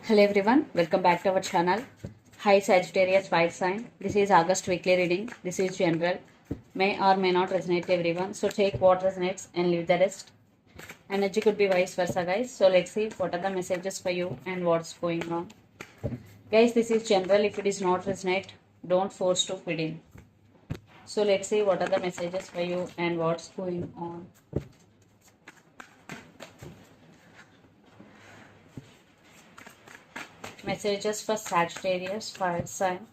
Hello everyone, welcome back to our channel. Hi Sagittarius fire sign. This is August weekly reading. This is general. May or may not resonate to everyone. So take what resonates and leave the rest. Energy could be vice versa, guys. So let's see what are the messages for you and what's going on. Guys, this is general. If it is not resonate, don't force to fit in. So let's see what are the messages for you and what's going on. Messages for Sagittarius fire sign.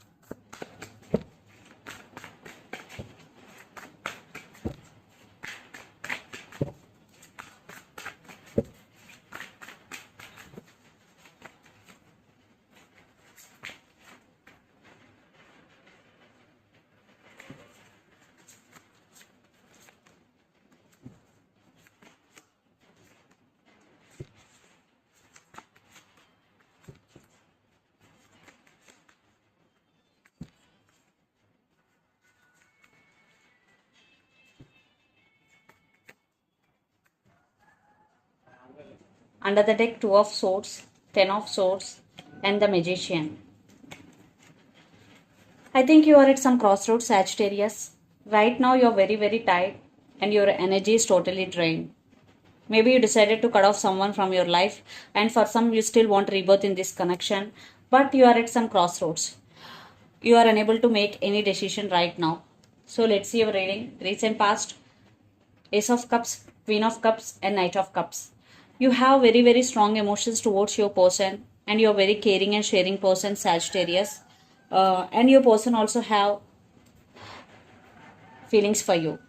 Under the deck, 2 of swords, 10 of swords, and the magician. I think you are at some crossroads, Sagittarius. Right now, you are very tired and your energy is totally drained. Maybe you decided to cut off someone from your life, and for some, you still want rebirth in this connection, but you are at some crossroads. You are unable to make any decision right now. So, let's see your reading. Recent past, Ace of Cups, Queen of Cups, and Knight of Cups. You have very strong emotions towards your person, and you're very caring and sharing person, Sagittarius. And your person also have feelings for you.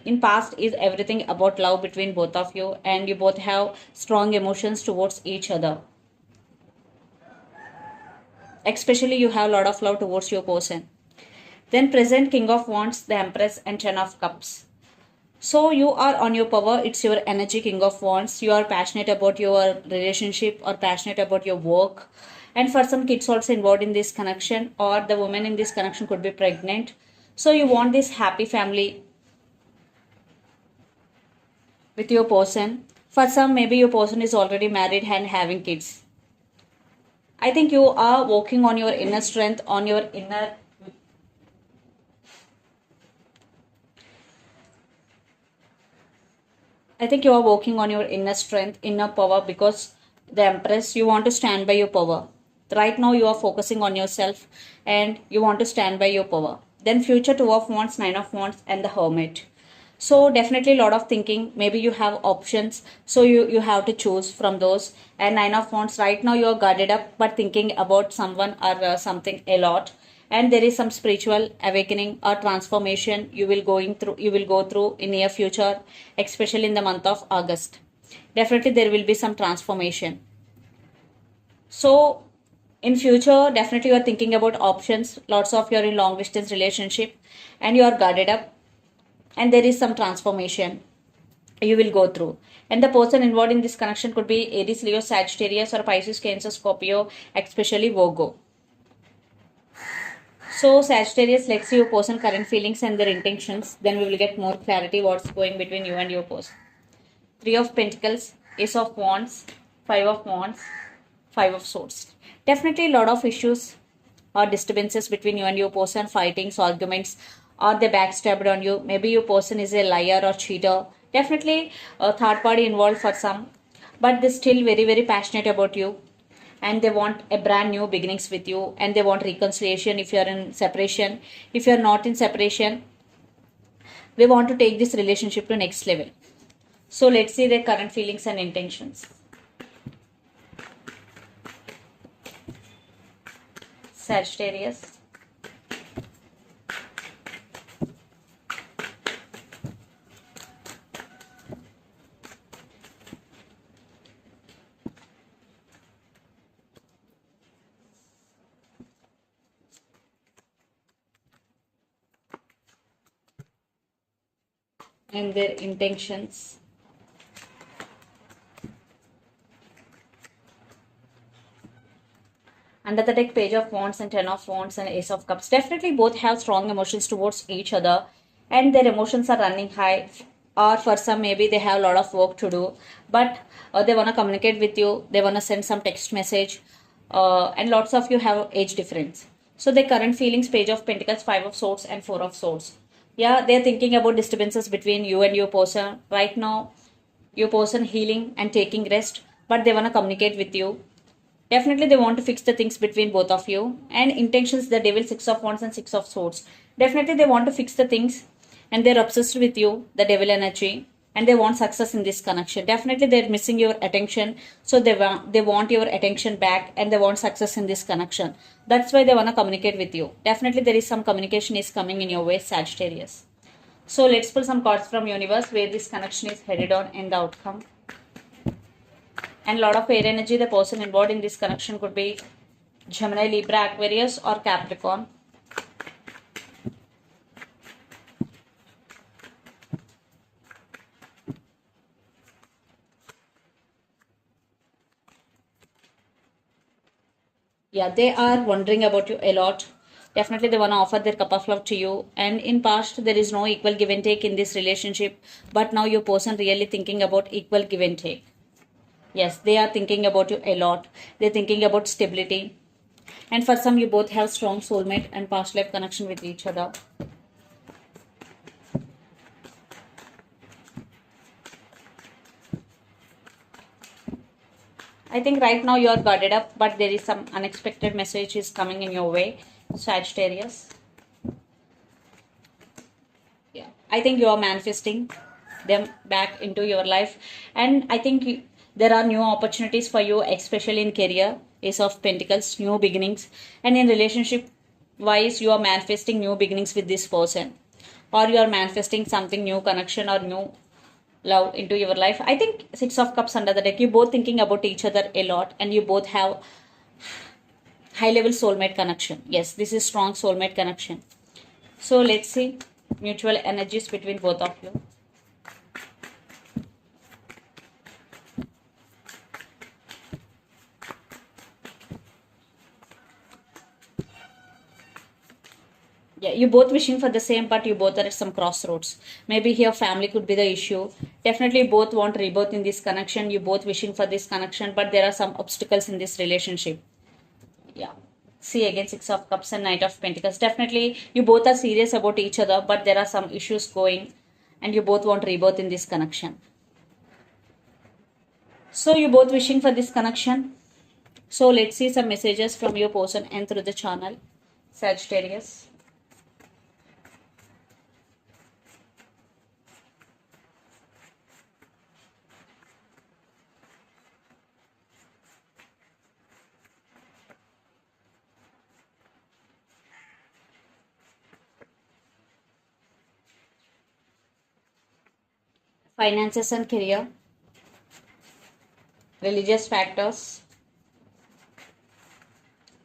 In past is everything about love between both of you, and you both have strong emotions towards each other. Especially you have a lot of love towards your person. Then present, King of Wands, the Empress, and Ten of Cups. So you are on your power. It's your energy, King of Wands. You are passionate about your relationship or passionate about your work. And for some kids also involved in this connection, or the woman in this connection could be pregnant. So you want this happy family with your person. For some, maybe your person is already married and having kids. I think you are working on your inner strength, on your inner I think you are working on your inner strength, inner power, because the Empress, you want to stand by your power. Right now, you are focusing on yourself and you want to stand by your power. Then, future, 2 of Wands, 9 of Wands, and the Hermit. So, definitely a lot of thinking. Maybe you have options, so you have to choose from those. And 9 of Wands, right now, you are guarded up, but thinking about someone or something a lot, and there is some spiritual awakening or transformation you will go through in near future, especially in the month of August. Definitely there will be some transformation. So in future, definitely you are thinking about options. Lots of you are in long distance relationship and you are guarded up, and there is some transformation you will go through. And the person involved in this connection could be Aries, Leo, Sagittarius, or Pisces, Cancer, Scorpio, especially Virgo. So Sagittarius, let's see your person current feelings and their intentions. Then we will get more clarity what's going between you and your person. 3 of Pentacles, Ace of Wands, 5 of Wands, 5 of Swords. Definitely a lot of issues or disturbances between you and your person, fightings, arguments, or they backstabbed on you. Maybe your person is a liar or cheater. Definitely a third party involved for some, but they're still very passionate about you, and they want a brand new beginnings with you, and they want reconciliation if you are in separation. If you are not in separation, they want to take this relationship to next level. So let's see their current feelings and intentions. Sagittarius. And their intentions. Under the deck, Page of Wands and 10 of Wands and Ace of Cups. Definitely both have strong emotions towards each other, and their emotions are running high or for some maybe they have a lot of work to do, but they want to communicate with you, they want to send some text message, and lots of you have age difference. So the current feelings, page of pentacles, 5 of swords and 4 of swords. Yeah, they're thinking about disturbances between you and your person right now. Your person healing and taking rest, but they want to communicate with you. Definitely they want to fix the things between both of you. And intentions, the devil, 6 of wands and 6 of swords. Definitely they want to fix the things, and they're obsessed with you, the devil energy, and they want success in this connection. Definitely they're missing your attention, so they want your attention back, and they want success in this connection. That's why they want to communicate with you. Definitely there is some communication is coming in your way, Sagittarius. So let's pull some cards from universe where this connection is headed on and the outcome. And a lot of air energy, the person involved in this connection could be Gemini, Libra, Aquarius or Capricorn. Yeah, they are wondering about you a lot. Definitely they want to offer their cup of love to you. And in past, there is no equal give and take in this relationship. But now your person really thinking about equal give and take. Yes, they are thinking about you a lot. They're thinking about stability. And for some, you both have strong soulmate and past life connection with each other. I think right now you are guarded up, but there is some unexpected message is coming in your way, Sagittarius. Yeah, I think you are manifesting them back into your life, and I think there are new opportunities for you, especially in career, Ace of Pentacles, new beginnings, and in relationship wise, you are manifesting new beginnings with this person, or you are manifesting something new connection or new love into your life. I think 6 of cups under the deck, you both thinking about each other a lot, and you both have high level soulmate connection. Yes, this is strong soulmate connection. So let's see mutual energies between both of you. Yeah, you both wishing for the same, but you both are at some crossroads. Maybe here family could be the issue. Definitely both want rebirth in this connection. You both wishing for this connection, but there are some obstacles in this relationship. Yeah. See again 6 of cups and Knight of Pentacles. Definitely you both are serious about each other, but there are some issues going, and you both want rebirth in this connection. So you both wishing for this connection. So let's see some messages from your person and through the channel, Sagittarius. Finances and career, religious factors,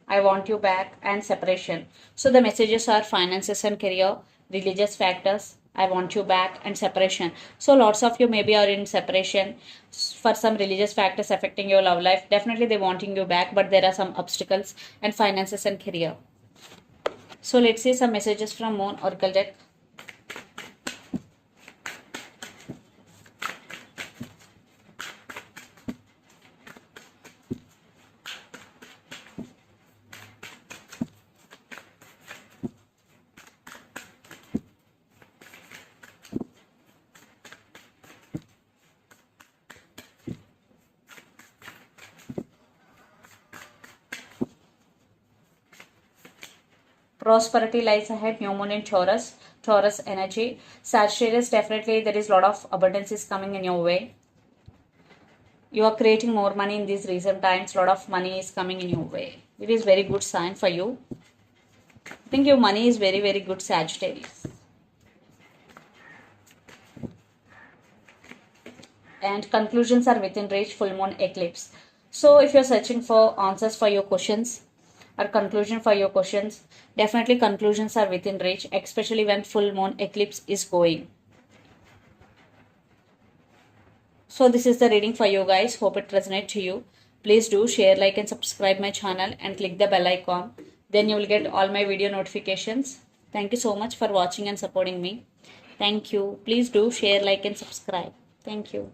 I want you back, and separation. So the messages are finances and career, religious factors, I want you back, and separation. So lots of you maybe are in separation for some religious factors affecting your love life. Definitely they wanting you back, but there are some obstacles, and finances and career. So let's see some messages from Moon Oracle deck. Prosperity lies ahead, new moon in Taurus, Taurus energy. Sagittarius, definitely there is a lot of abundance is coming in your way. You are creating more money in these recent times, a lot of money is coming in your way. It is very good sign for you. I think your money is very, very good, Sagittarius. And conclusions are within reach, full moon eclipse. So if you're searching for answers for your questions or conclusion for your questions, definitely conclusions are within reach, especially when full moon eclipse is going. So this is the reading for you guys. Hope it resonates to you. Please do share, like and subscribe my channel and click the bell icon. Then you will get all my video notifications. Thank you so much for watching and supporting me. Thank you. Please do share, like, and subscribe. Thank you.